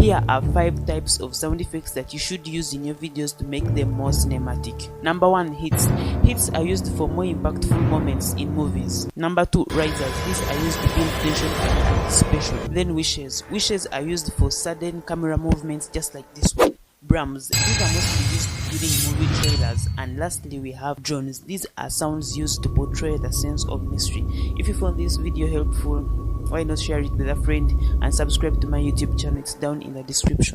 Here are 5 types of sound effects that you should use in your videos to make them more cinematic. Number 1, hits. Hits are used for more impactful moments in movies. Number 2, risers. These are used to build tension and anticipation. Then wishes. Wishes are used for sudden camera movements just like this one. Brams. These are mostly used during movie trailers. And lastly, we have drones. These are sounds used to portray the sense of mystery. If you found this video helpful, why not share it with a friend and subscribe to my YouTube channel? It's down in the description.